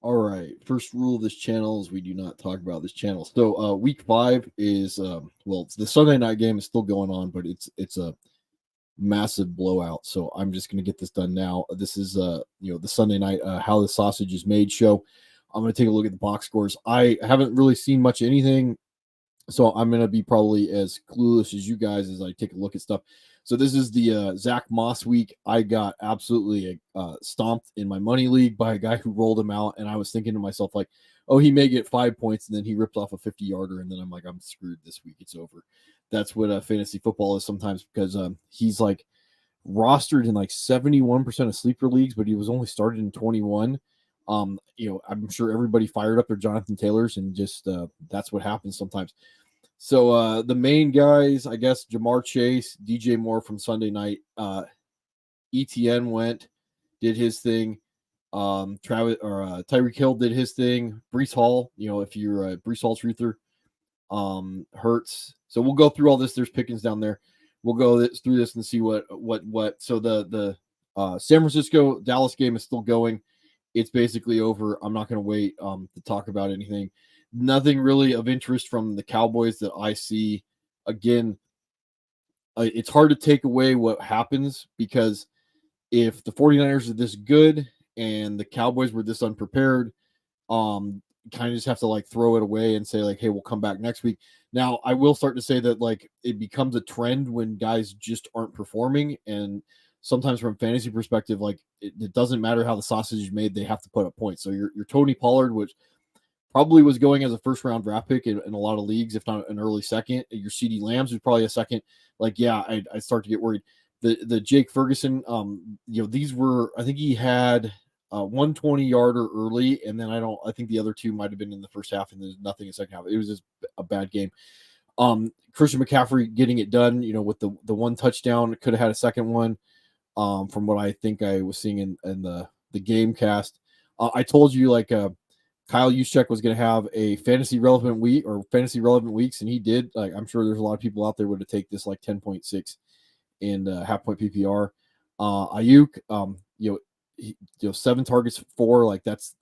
All right. First rule of this channel is we do not talk about this channel. So week 5 is it's the Sunday night game is still going on, but it's a massive blowout. So I'm just gonna get this done now. This is the Sunday night how the sausage is made show. I'm gonna take a look at the box scores. I haven't really seen much of anything, so I'm gonna be probably as clueless as you guys as I take a look at stuff. So this is the Zach Moss week. I got absolutely stomped in my money league by a guy who rolled him out, and I was thinking to myself like, "Oh, he may get 5 points," and then he ripped off a 50-yarder, and then I'm like, "I'm screwed this week. It's over." That's what fantasy football is sometimes because he's like rostered in like 71% of sleeper leagues, but he was only started in 21. I'm sure everybody fired up their Jonathan Taylors, and just that's what happens sometimes. So the main guys, I guess, Jamar Chase, DJ Moore from Sunday night, Etienne went, did his thing. Travis or Tyreek Hill did his thing. Brees Hall, if you're a Brees Hall truther, Hurts. So we'll go through all this. There's pickings down there. We'll go through this and see what. So the San Francisco Dallas game is still going. It's basically over. I'm not going to wait to talk about anything. Nothing really of interest from the Cowboys that I see. Again, it's hard to take away what happens because if the 49ers are this good and the Cowboys were this unprepared, kind of just have to like throw it away and say like, hey, we'll come back next week. Now, I will start to say that like it becomes a trend when guys just aren't performing, and sometimes from fantasy perspective, like it doesn't matter how the sausage is made, they have to put up points. So your Tony Pollard, which probably was going as a first round draft pick in a lot of leagues, if not an early second. Your CD Lambs was probably a second. Like, yeah, I start to get worried. The Jake Ferguson, these were, I think he had 120 yarder early, and then I think the other two might have been in the first half, and there's nothing in the second half. It was just a bad game. Christian McCaffrey getting it done, with the one touchdown, could have had a second one. From what I think I was seeing in the game cast. I told you like Kyle Juszczyk was going to have a fantasy relevant week or fantasy relevant weeks, and he did. Like I'm sure there's a lot of people out there would have taken this like 10.6 in half point PPR. Ayuk, 7 targets, 4, like that's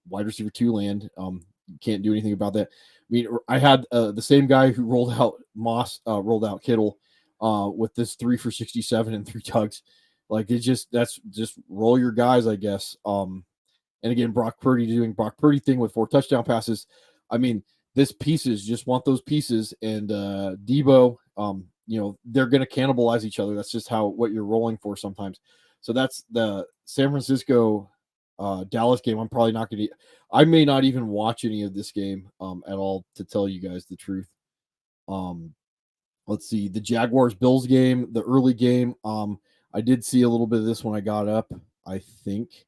wide receiver 2 land. You can't do anything about that. I mean, I had the same guy who rolled out Moss, rolled out Kittle with this 3 for 67 and 3 tugs. Like that's just roll your guys, I guess. And again, Brock Purdy doing Brock Purdy thing with 4 touchdown passes. I mean, this pieces just want those pieces, and Debo, they're going to cannibalize each other. That's just what you're rolling for sometimes. So that's the San Francisco Dallas game. I'm probably not going to. I may not even watch any of this game at all, to tell you guys the truth. Let's see the Jaguars Bills game, the early game. I did see a little bit of this when I got up, I think.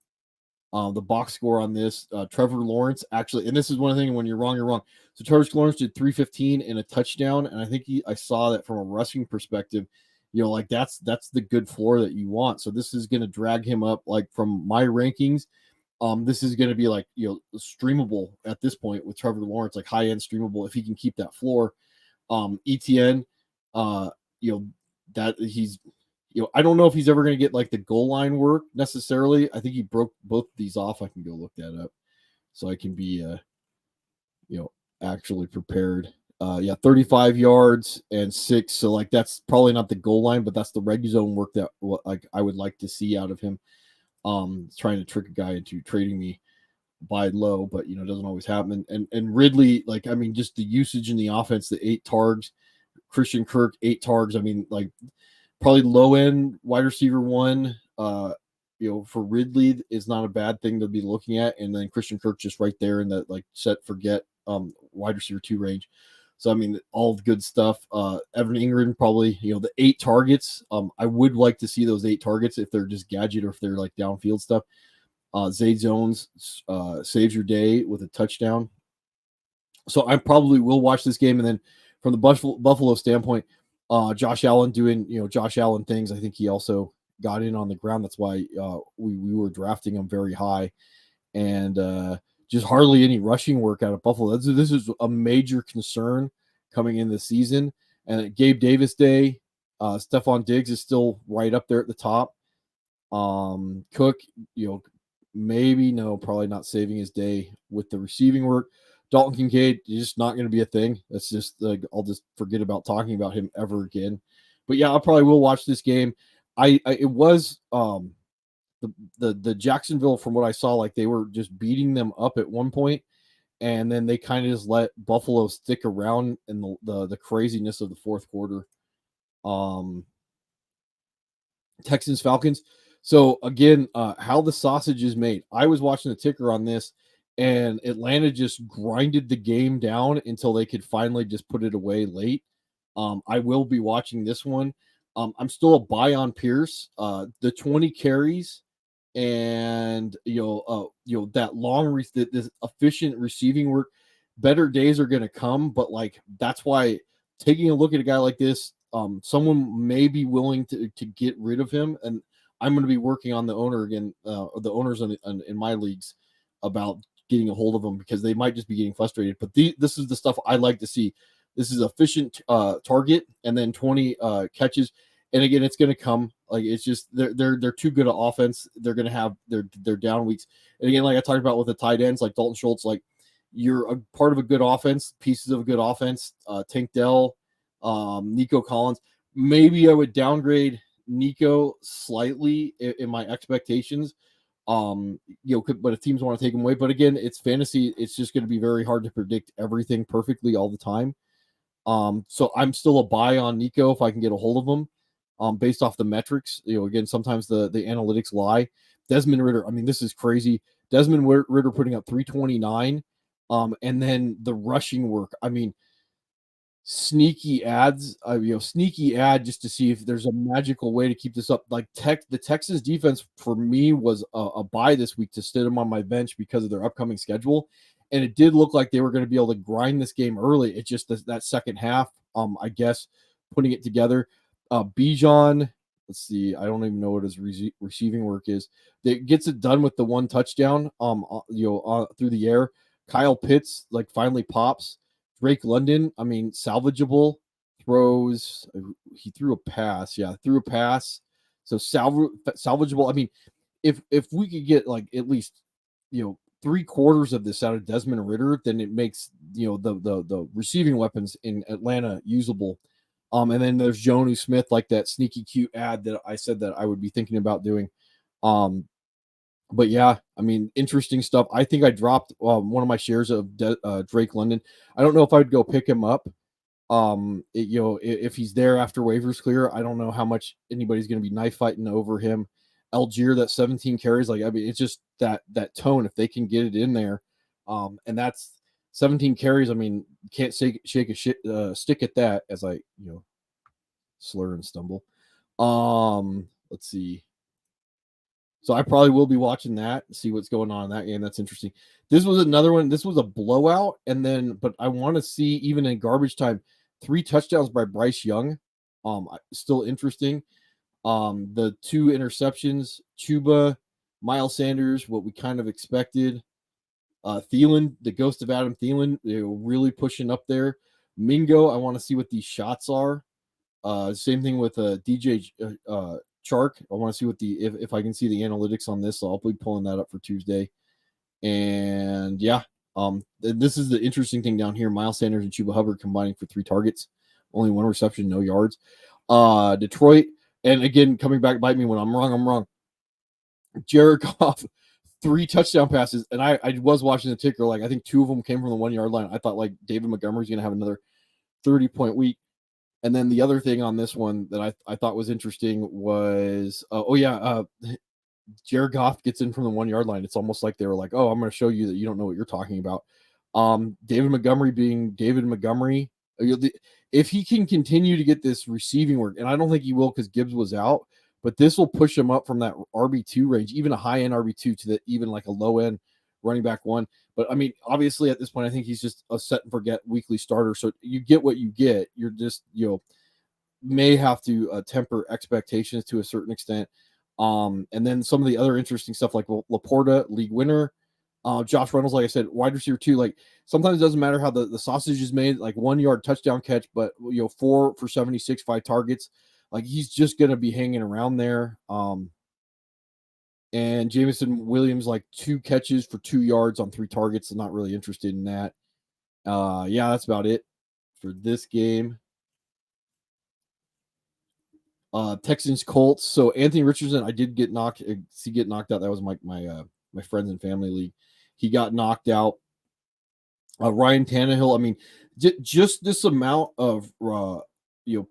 The box score on this, Trevor Lawrence actually, and this is one thing, when you're wrong, you're wrong. So Trevor Lawrence did 315 and a touchdown, and I think I saw that from a rushing perspective, like that's the good floor that you want. So this is going to drag him up, like from my rankings. This is going to be like streamable at this point with Trevor Lawrence, like high end streamable if he can keep that floor. ETN, that he's I don't know if he's ever going to get like the goal line work necessarily. I think he broke both of these off. I can go look that up so I can be, actually prepared. 35 yards and 6. So like that's probably not the goal line, but that's the red zone work that like I would like to see out of him. Trying to trick a guy into trading me by low, but it doesn't always happen. And Ridley, like I mean, just the usage in the offense, the 8 targs. Christian Kirk 8 targs. I mean, like probably low end wide receiver 1, for Ridley is not a bad thing to be looking at. And then Christian Kirk just right there in that like set forget wide receiver 2 range. So, I mean, all good stuff. Evan Ingram, probably, the 8 targets. I would like to see those 8 targets if they're just gadget or if they're like downfield stuff. Zay Jones saves your day with a touchdown. So I probably will watch this game. And then from the Buffalo standpoint, Josh Allen doing, Josh Allen things. I think he also got in on the ground. That's why we were drafting him very high. And just hardly any rushing work out of Buffalo. This is a major concern coming in the season. And Gabe Davis Day, Stephon Diggs is still right up there at the top. Cook, maybe no, probably not saving his day with the receiving work. Dalton Kincaid is just not going to be a thing. That's just I'll just forget about talking about him ever again. But yeah, I probably will watch this game. I it was the Jacksonville, from what I saw, like they were just beating them up at one point, and then they kind of just let Buffalo stick around in the craziness of the fourth quarter. Texans Falcons. So again, how the sausage is made. I was watching the ticker on this, and Atlanta just grinded the game down until they could finally just put it away late. I will be watching this one. I'm still a buy on Pierce. The 20 carries and that this efficient receiving work. Better days are going to come, but like that's why taking a look at a guy like this, someone may be willing to get rid of him, and I'm going to be working on the owner again, the owners in my leagues about getting a hold of them because they might just be getting frustrated. But this is the stuff I like to see. This is efficient target and then 20 catches. And again, it's going to come. Like it's just they're too good at offense. They're going to have their down weeks. And again, like I talked about with the tight ends, like Dalton Schultz, like you're a part of a good offense, pieces of a good offense. Tank Dell, Nico Collins. Maybe I would downgrade Nico slightly in my expectations. But if teams want to take him away, but again, it's fantasy. It's just going to be very hard to predict everything perfectly all the time. So I'm still a buy on Nico if I can get a hold of him. Based off the metrics, again, sometimes the analytics lie. Desmond Ridder, I mean, this is crazy. Desmond Ridder putting up 329, and then the rushing work. I mean, sneaky ads, sneaky ad just to see if there's a magical way to keep this up. Like the Texans defense for me was a buy this week to sit them on my bench because of their upcoming schedule, and it did look like they were going to be able to grind this game early. It's just that second half, I guess, putting it together. Bijan, let's see, I don't even know what his receiving work is. That gets it done with the one touchdown, through the air. Kyle Pitts like finally pops. Drake London, I mean, salvageable throws. He threw a pass. Yeah, threw a pass. So salvageable. I mean, if we could get like at least 3/4 of this out of Desmond Ridder, then it makes the receiving weapons in Atlanta usable. And then there's Jonnu Smith, like that sneaky cute ad that I said that I would be thinking about doing. But yeah, I mean, interesting stuff. I think I dropped one of my shares of Drake London. I don't know if I'd go pick him up. If he's there after waivers clear, I don't know how much anybody's going to be knife fighting over him. Algier, that 17 carries, like I mean, it's just that tone. If they can get it in there, and that's 17 carries. I mean, can't shake a stick at that. As I slur and stumble. Let's see. So I probably will be watching that, see what's going on in that game. That's interesting. This was another one. This was a blowout, but I want to see, even in garbage time, 3 touchdowns by Bryce Young. Still interesting. The 2 interceptions, Chuba, Miles Sanders, what we kind of expected. Thielen, the ghost of Adam Thielen, really pushing up there. Mingo, I want to see what these shots are. Same thing with DJ Chark. I want to see what if I can see the analytics on this, so I'll be pulling that up for Tuesday. And yeah, this is the interesting thing down here. Miles Sanders and Chuba Hubbard combining for 3 targets, only 1 reception, no yards. Detroit, and again, coming back, bite me when I'm wrong. I'm wrong. Jared Goff, 3 touchdown passes, and I was watching the ticker. Like I think 2 of them came from the 1-yard line. I thought like David Montgomery's going to have another 30-point week. And then the other thing on this one that I thought was interesting was, Jared Goff gets in from the 1-yard line. It's almost like they were like, oh, I'm going to show you that you don't know what you're talking about. David Montgomery being David Montgomery, if he can continue to get this receiving work, and I don't think he will because Gibbs was out, but this will push him up from that RB2 range, even a high-end RB2 to even like a low-end running back 1. But I mean, obviously at this point, I think he's just a set and forget weekly starter. So you get what you get. You're just, may have to temper expectations to a certain extent. And then some of the other interesting stuff like Laporta, league winner, Josh Reynolds, like I said, wide receiver 2. Like sometimes it doesn't matter how the sausage is made, like 1-yard touchdown catch, but 4 for 76, 5 targets. Like he's just going to be hanging around there. And Jameson Williams, like 2 catches for 2 yards on 3 targets. I'm not really interested in that. Yeah, that's about it for this game. Texans Colts. So Anthony Richardson, I did get knocked out. That was my friends and family league. He got knocked out. Ryan Tannehill. I mean, just this amount of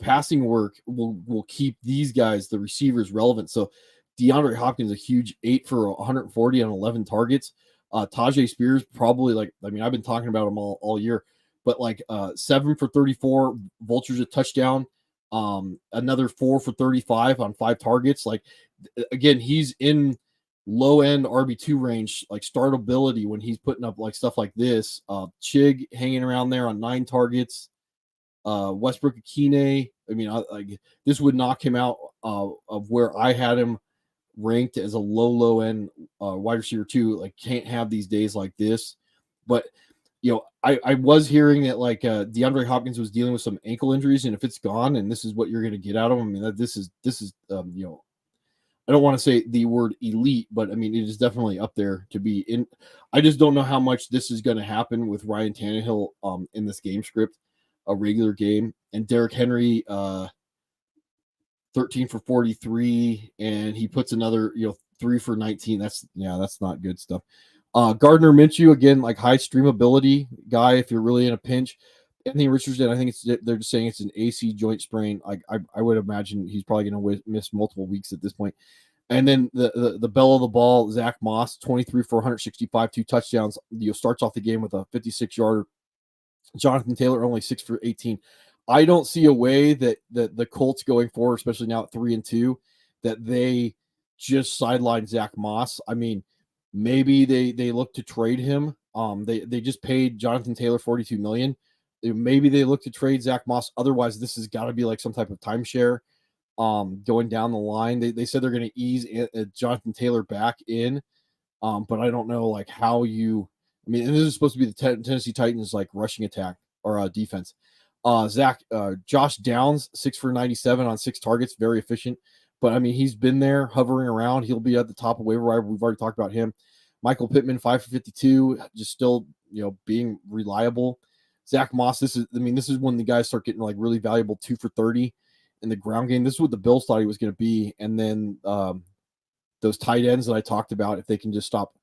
passing work will keep these guys, the receivers, relevant. So DeAndre Hopkins, a huge 8 for 140 on 11 targets. Tajay Spears, probably I've been talking about him all year, but 7 for 34, vultures a touchdown. Another 4 for 35 on 5 targets. Again, he's in low end RB2 range, startability when he's putting up stuff like this. Chig hanging around there on 9 targets. Westbrook Akine, I mean, this would knock him out of where I had him ranked as a low end wide receiver 2. Can't have these days like this. But I was hearing that DeAndre Hopkins was dealing with some ankle injuries, and if it's gone, and this is what you're going to get out of him, I mean, this is I don't want to say the word elite, but I mean, it is definitely up there to be in. I just don't know how much this is going to happen with Ryan Tannehill in this game script, a regular game, and Derrick Henry 13 for 43, and he puts another 3 for 19. That's not good stuff. Gardner Minshew, again, high streamability guy if you're really in a pinch. Anthony Richardson, I think they're just saying it's an AC joint sprain. I would imagine he's probably going to miss multiple weeks at this point. And then the bell of the ball, Zach Moss, 23 for 165, 2 touchdowns. Starts off the game with a 56-yarder. Jonathan Taylor only 6 for 18. I don't see a way that the Colts going forward, especially now at 3-2, that they just sideline Zach Moss. I mean, maybe they look to trade him. They just paid Jonathan Taylor $42 million. Maybe they look to trade Zach Moss. Otherwise, this has got to be some type of timeshare going down the line. They said they're going to ease Jonathan Taylor back in, but I don't know how you. I mean, and this is supposed to be the Tennessee Titans rushing attack or defense. Josh Downs, 6 for 97 on 6 targets, very efficient. But I mean, he's been there hovering around. He'll be at the top of waiver wire. We've already talked about him. Michael Pittman, 5 for 52, just still being reliable. Zach Moss, this is when the guys start getting really valuable 2 for 30 in the ground game. This is what the Bills thought he was going to be. And then those tight ends that I talked about, if they can just stop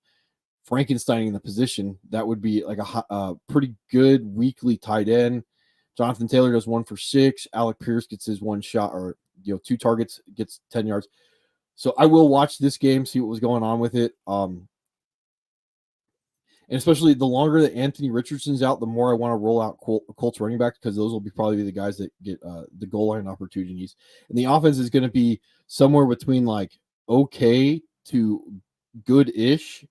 Frankensteining the position, that would be a pretty good weekly tight end. Jonathan Taylor does 1 for 6. Alec Pierce gets his 1 shot or 2 targets, gets 10 yards. So I will watch this game, see what was going on with it. And especially the longer that Anthony Richardson's out, the more I want to roll out Colts running backs, because those will be probably the guys that get the goal line opportunities. And the offense is going to be somewhere between okay to good-ish.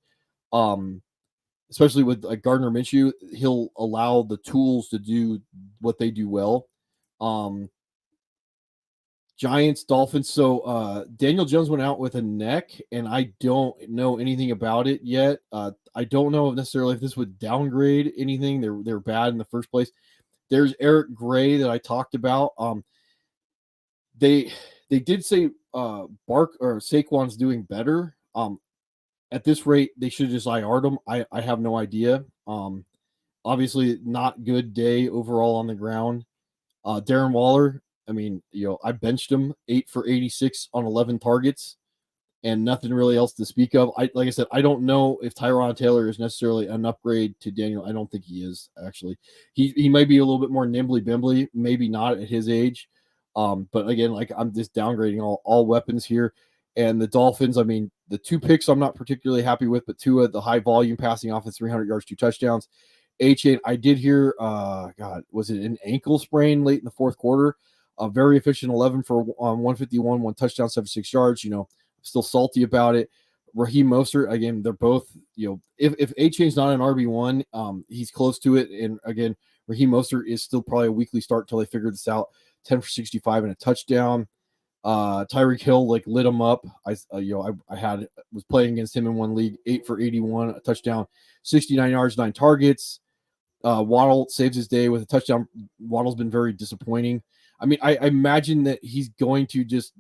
Especially with Gardner Minshew, he'll allow the tools to do what they do well. Giants, Dolphins. So Daniel Jones went out with a neck, and I don't know anything about it yet. I don't know necessarily if this would downgrade anything. They're bad in the first place. There's Eric Gray that I talked about. They did say Saquon's doing better. At this rate, they should just IR'd him. I have no idea. Obviously, not good day overall on the ground. Darren Waller, I mean, I benched him 8 for 86 on 11 targets and nothing really else to speak of. Like I said, I don't know if Tyrod Taylor is necessarily an upgrade to Daniel. I don't think he is, actually. He might be a little bit more nimbly-bimbly, maybe not at his age. But again, I'm just downgrading all weapons here. And the Dolphins, I mean, the 2 picks I'm not particularly happy with, but 2 of the high volume passing offense, 300 yards, 2 touchdowns. Etienne, I did hear, was it an ankle sprain late in the fourth quarter? Very efficient, 11 for 151, 1 touchdown, 76 yards. I'm still salty about it. Raheem Mostert, again, they're both, if Etienne's not an RB1, he's close to it. And again, Raheem Mostert is still probably a weekly start until they figure this out. 10 for 65 and a touchdown. Tyreek Hill lit him up. I was playing against him in one league, 8 for 81, a touchdown, 69 yards, 9 targets. Waddle saves his day with a touchdown. Waddle's been very disappointing. I mean, I imagine that he's going to just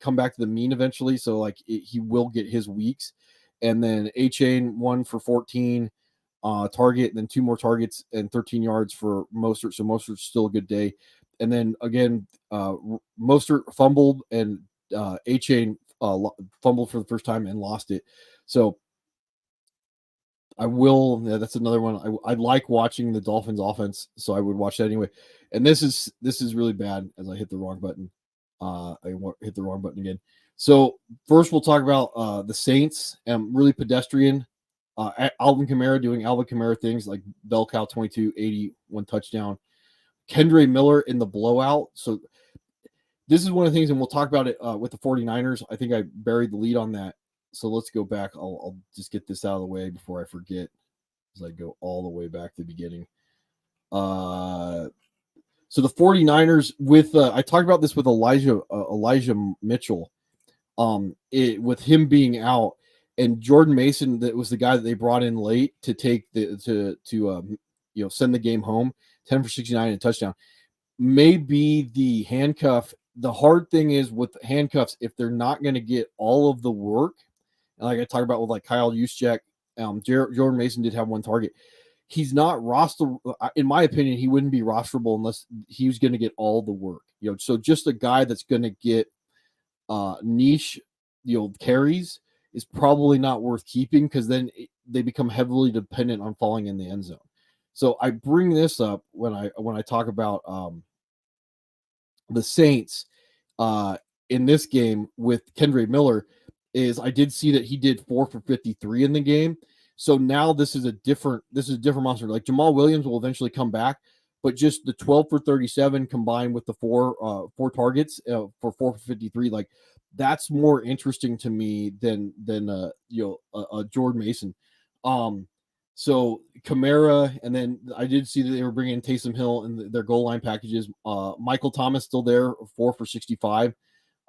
come back to the mean eventually. So like he will get his weeks, and then A-Chain 1 for 14 target, and then 2 more targets and 13 yards for Mostert. So Mostert's still a good day. And then again, Mostert fumbled, and A-Chain fumbled for the first time and lost it. So I will. Yeah, that's another one. I like watching the Dolphins offense, so I would watch that anyway. And this is really bad as I hit the wrong button. Hit the wrong button again. So first we'll talk about the Saints. Really pedestrian. Alvin Kamara doing Alvin Kamara things like bell cow 22, 80, 1 touchdown. Kendre Miller in the blowout. So this is one of the things, and we'll talk about it with the 49ers. I think I buried the lead on that. So let's go back. I'll just get this out of the way before I forget, as I go all the way back to the beginning. So the 49ers with I talked about this with Elijah Mitchell. With him being out, and Jordan Mason, that was the guy that they brought in late to take to send the game home, 10 for 69 and a touchdown. Maybe the handcuff. The hard thing is with handcuffs, if they're not going to get all of the work, like I talked about with like Kyle Juszczyk, Jordan Mason did have 1 target. He's not roster. In my opinion, he wouldn't be rosterable unless he was going to get all the work. So just a guy that's going to get niche, carries is probably not worth keeping, because then they become heavily dependent on falling in the end zone. So I bring this up when I talk about the Saints in this game with Kendre Miller. Is I did see that he did 4 for 53 in the game. So now this is a different monster. Like Jamal Williams will eventually come back, but just the 12 for 37 combined with the four targets for 4 for 53, like that's more interesting to me than Jordan Mason. So Kamara, and then I did see that they were bringing in Taysom Hill in their goal line packages. Michael Thomas still there, 4 for 65.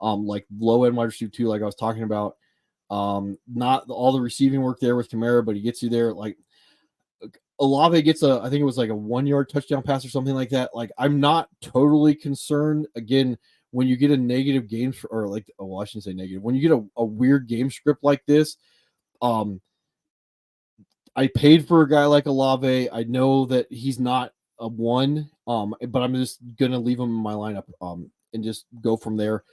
Like low end wide receiver too, like I was talking about. Not all the receiving work there with Kamara, but he gets you there. Like Olave gets I think it was like a 1-yard touchdown pass or something like that. Like I'm not totally concerned. Again, when you get a negative game or like, I shouldn't say negative. When you get a weird game script like this, I paid for a guy like Olave. I know that he's not a 1, but I'm just gonna leave him in my lineup, and just go from there.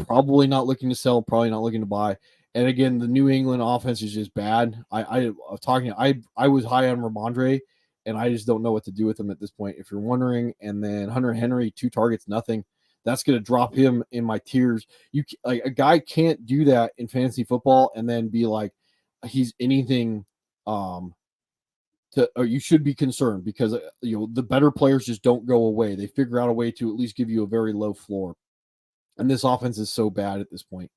Probably not looking to sell, probably not looking to buy. And again, the New England offense is just bad. I was high on Ramondre, and I just don't know what to do with him at this point, if you're wondering. And then Hunter Henry, 2 targets, nothing. That's going to drop him in my tiers. Like a guy can't do that in fantasy football and then be like he's anything. Or you should be concerned, because the better players just don't go away. They figure out a way to at least give you a very low floor. And this offense is so bad at this point.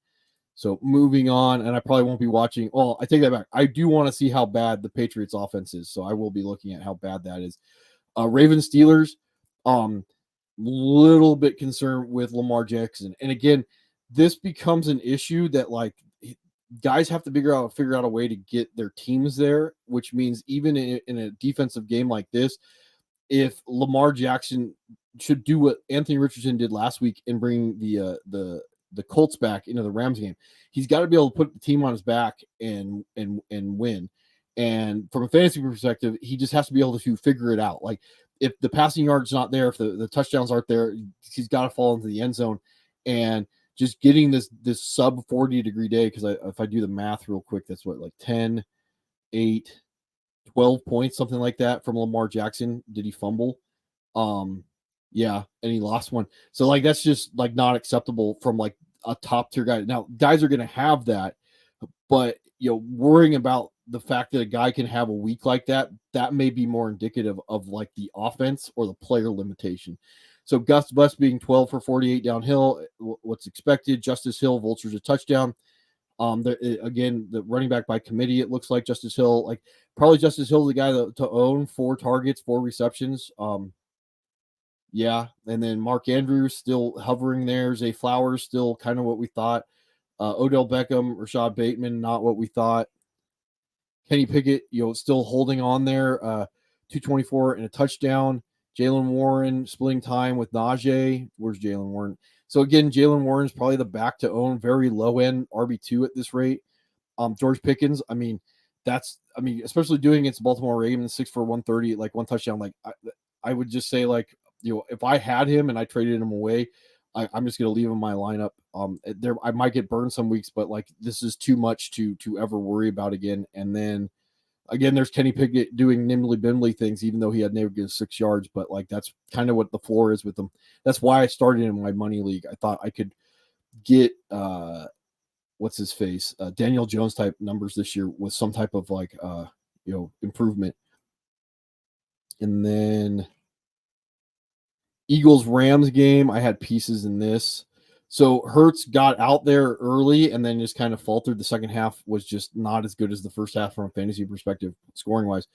So moving on, and I probably won't be watching. Well, I take that back. I do want to see how bad the Patriots offense is. So I will be looking at how bad that is. Ravens Steelers, little bit concerned with Lamar Jackson. And again, this becomes an issue that like guys have to figure out a way to get their teams there, which means even in a defensive game like this, if Lamar Jackson should do what Anthony Richardson did last week and bring the Colts back into the Rams game, he's got to be able to put the team on his back and win. And from a fantasy perspective, he just has to be able to figure it out. Like if the passing yard's not there, if the touchdowns aren't there, he's got to fall into the end zone. And just getting this sub 40-degree day, because if I do the math real quick, that's what, like 10, 8, 12 points, something like that from Lamar Jackson. Did he fumble? Yeah, and he lost one. So like that's just like not acceptable from like a top tier guy. Now guys are going to have that, but worrying about the fact that a guy can have a week like that may be more indicative of like the offense or the player limitation. So Gus Bus being 12 for 48 downhill, what's expected. Justice Hill vultures a touchdown. Again, the running back by committee, it looks like Justice Hill, like probably Justice Hill, the guy to own 4 targets, 4 receptions. Yeah, and then Mark Andrews still hovering there. Zay Flowers still kind of what we thought. Odell Beckham, Rashad Bateman, not what we thought. Kenny Pickett, still holding on there. 224 and a touchdown. Jalen Warren splitting time with Najee. Where's Jalen Warren? So again, Jalen Warren's probably the back to own, very low end RB2 at this rate. George Pickens, especially doing against Baltimore Ravens, 6 for 130, like one touchdown. Like I would just say, like, if I had him and I traded him away, I'm just gonna leave him in my lineup. I might get burned some weeks, but like this is too much to ever worry about again. And then again, there's Kenny Pickett doing nimbly bimbly things, even though he had never given 6 yards. But like that's kind of what the floor is with him. That's why I started in my money league. I thought I could get what's his face, Daniel Jones type numbers this year with some type of like improvement. And then Eagles Rams game, I had pieces in this. So Hurts got out there early and then just kind of faltered. The second half was just not as good as the first half from a fantasy perspective, scoring wise.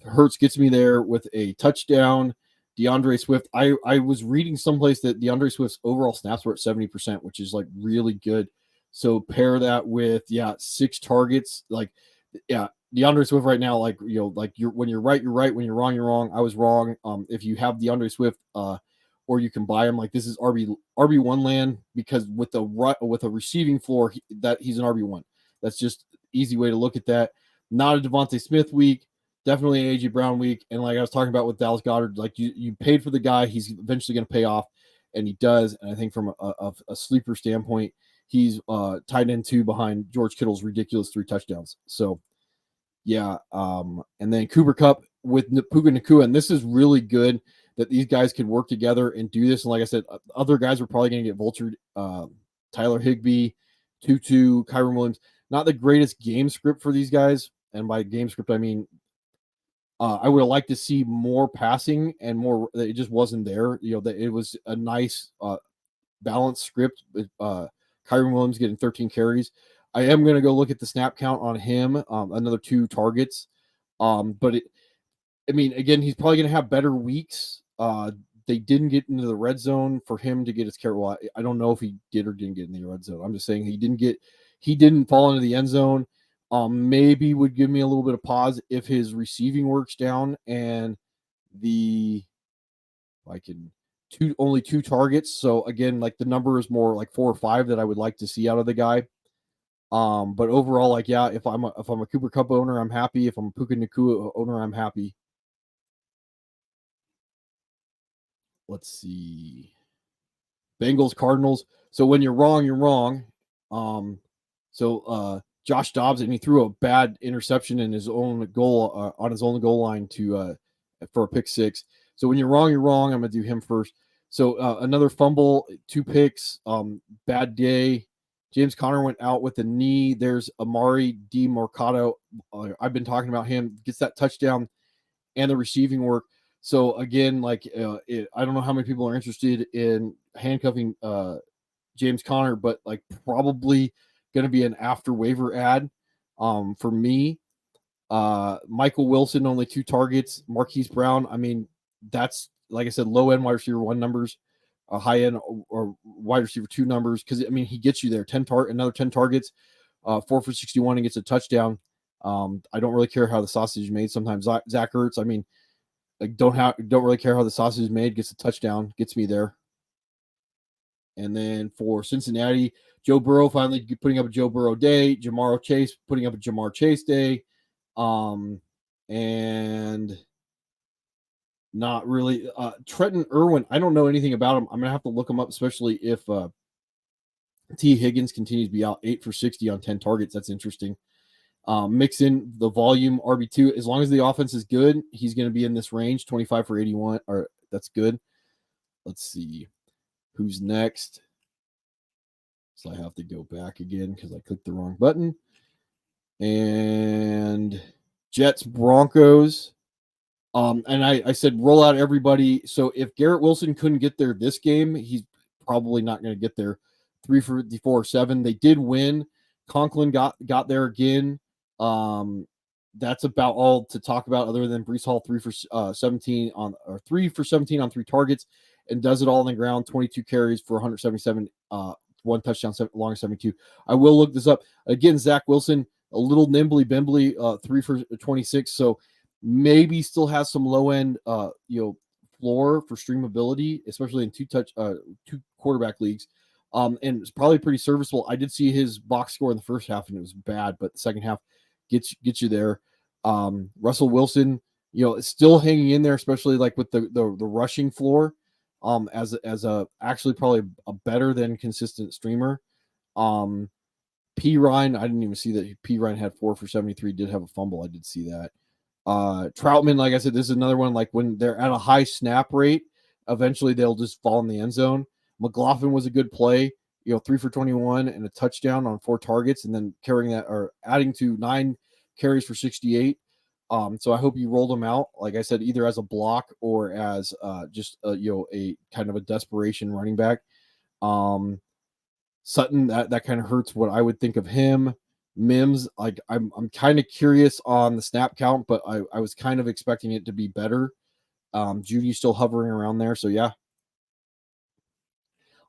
Hurts gets me there with a touchdown. DeAndre Swift, I was reading someplace that DeAndre Swift's overall snaps were at 70%, which is like really good. So pair that with 6 targets. Like, DeAndre Swift right now, like when you're right, you're right. When you're wrong, you're wrong. I was wrong. If you have DeAndre Swift, or you can buy him, like this is RB1 land, because with a receiving floor, he's an RB1. That's just easy way to look at that. Not a Devontae Smith week, definitely an AJ Brown week. And like I was talking about with Dallas Goedert, like you paid for the guy, he's eventually going to pay off, and he does. And I think from a sleeper standpoint, he's tied in 2 behind George Kittle's ridiculous 3 touchdowns. So and then Cooper Kupp with Puka and Kupp, and this is really good that these guys could work together and do this. And like I said, other guys are probably going to get vultured. Tyler Higbee, Tutu, Kyron Williams. Not the greatest game script for these guys. And by game script, I mean, I would have liked to see more passing and more. It just wasn't there. That it was a nice balanced script with Kyron Williams getting 13 carries. I am going to go look at the snap count on him, another 2 targets. But again, he's probably going to have better weeks. They didn't get into the red zone for him to get his carry. Well, I don't know if he did or didn't get in the red zone. I'm just saying he didn't fall into the end zone. Maybe would give me a little bit of pause if his receiving works down and only 2 targets. So again, like the number is more like 4 or 5 that I would like to see out of the guy. But overall, like, if I'm a Cooper Kupp owner, I'm happy. If I'm a Puka and Kupp owner, I'm happy. Let's see. Bengals, Cardinals. So when you're wrong, you're wrong. Josh Dobbs, and he threw a bad interception in his own goal on his own goal line for a pick 6. So when you're wrong, you're wrong. I'm gonna do him first. So another fumble, 2 picks, bad day. James Conner went out with a knee. There's Amari DiMercato. I've been talking about him. Gets that touchdown and the receiving work. So again, like I don't know how many people are interested in handcuffing James Conner, but like probably going to be an after waiver ad for me. Michael Wilson, only 2 targets. Marquise Brown, that's, like I said, low end wide receiver 1 numbers, high end or wide receiver 2 numbers, because he gets you there. Another 10 targets, 4 for 61, and gets a touchdown. I don't really care how the sausage is made. Sometimes Zach Ertz, don't really care how the sausage is made. Gets a touchdown, gets me there. And then for Cincinnati, Joe Burrow finally putting up a Joe Burrow day. Jamar Chase putting up a Jamar Chase day. And not really. Trenton Irwin, I don't know anything about him. I'm going to have to look him up, especially if T. Higgins continues to be out 8 for 60 on 10 targets. That's interesting. Mix in the volume RB2. As long as the offense is good, he's going to be in this range, 25 for 81. Or that's good. Let's see who's next. So I have to go back again because I clicked the wrong button. And Jets, Broncos. And I said roll out everybody. So if Garrett Wilson couldn't get there this game, he's probably not going to get there. 3 for 4, 7. They did win. Conklin got there again. That's about all to talk about, other than Breece Hall 3 for 17 on 3 targets, and does it all on the ground. 22 carries for 177, 1 touchdown, long 72. I will look this up again. Zach Wilson, a little nimbly bimbly, 3 for 26. So maybe still has some low end, floor for streamability, especially in two quarterback leagues. And it's probably pretty serviceable. I did see his box score in the first half, and it was bad, but the second half gets you there. Russell Wilson, is still hanging in there, especially like with the rushing floor. As a actually probably a better than consistent streamer. P. Ryan, I didn't even see that P. Ryan had 4 for 73, did have a fumble. I did see that. Troutman, like I said, this is another one, like when they're at a high snap rate, eventually they'll just fall in the end zone. McLaughlin was a good play, 3 for 21 and a touchdown on 4 targets, and then carrying that or adding to 9 carries for 68. So I hope you rolled him out, like I said, either as a block or as just a kind of a desperation running back. Sutton, that kind of hurts what I would think of him. Mims, like I'm kind of curious on the snap count, but I was kind of expecting it to be better. Judy's still hovering around there, so yeah.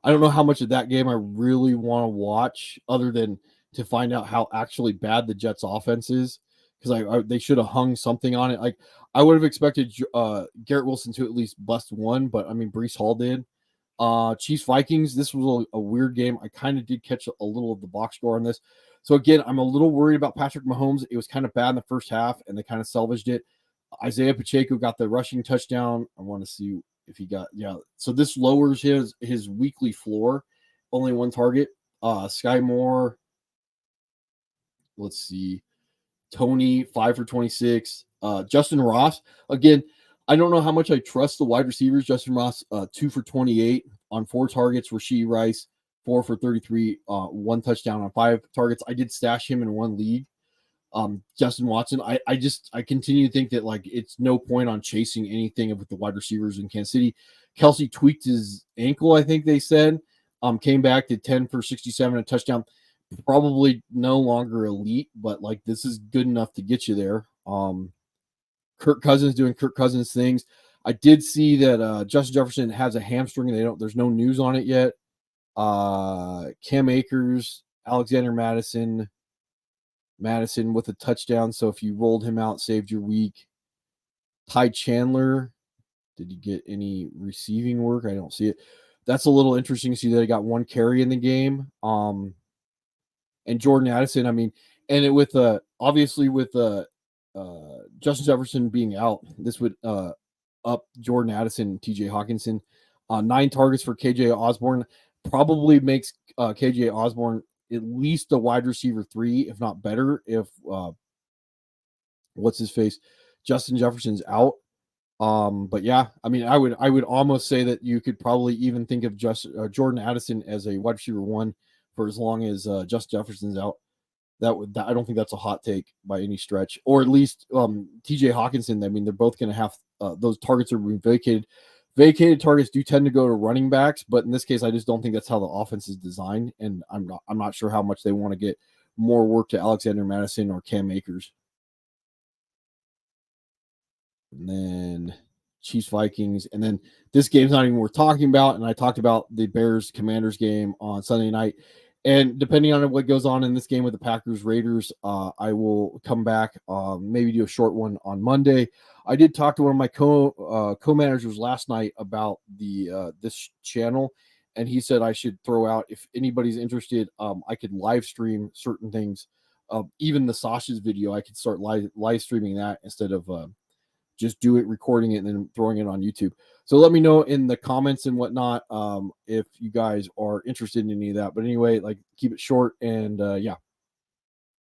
I don't know how much of that game I really want to watch, other than to find out how actually bad the Jets' offense is, because they should have hung something on it. Like I would have expected Garrett Wilson to at least bust one, but I mean Breece Hall did. Chiefs Vikings, this was a weird game. I kind of did catch a little of the box score on this. So again, I'm a little worried about Patrick Mahomes. It was kind of bad in the first half, and they kind of salvaged it. Isaiah Pacheco got the rushing touchdown. I want to see if he got, so this lowers his weekly floor. Only 1 target. Sky Moore, let's see, Tony 5 for 26. Justin Ross, again, I don't know how much I trust the wide receivers. Justin Ross, 2 for 28 on 4 targets. Rashee Rice, 4 for 33, 1 touchdown on 5 targets. I did stash him in 1 league. Justin Watson, I continue to think that like it's no point on chasing anything with the wide receivers in Kansas City. Kelsey tweaked his ankle, I think they said. Came back to 10 for 67, a touchdown. Probably no longer elite, but like this is good enough to get you there. Kirk Cousins doing Kirk Cousins things. I did see that Justin Jefferson has a hamstring. There's no news on it yet. Cam Akers, Alexander Madison with a touchdown. So if you rolled him out, saved your week. Ty Chandler, did you get any receiving work? I don't see it. That's a little interesting to see that he got 1 carry in the game. And Jordan Addison, I mean, and it with obviously with Justin Jefferson being out, this would up Jordan Addison, TJ Hawkinson. 9 targets for KJ Osborne probably makes KJ Osborne at least a wide receiver 3, if not better, if what's his face, Justin Jefferson's out. But yeah, I mean, I would almost say that you could probably even think of Jordan Addison as a wide receiver 1 for as long as Justin Jefferson's out. I don't think that's a hot take by any stretch, or at least TJ Hawkinson. I mean, they're both going to have those targets are being vacated. Vacated targets do tend to go to running backs, but in this case, I just don't think that's how the offense is designed, and I'm not sure how much they want to get more work to Alexander Madison or Cam Akers. And then Chiefs Vikings, and then this game's not even worth talking about. And I talked about the Bears Commanders game on Sunday night. And depending on what goes on in this game with the Packers Raiders, I will come back, maybe do a short one on Monday. I did talk to one of my co-managers last night about this channel, and he said I should throw out, if anybody's interested, I could live stream certain things. Even the Sasha's video, I could start live streaming that instead of just recording it and then throwing it on YouTube. So let me know in the comments and whatnot if you guys are interested in any of that. But anyway, like keep it short, and yeah.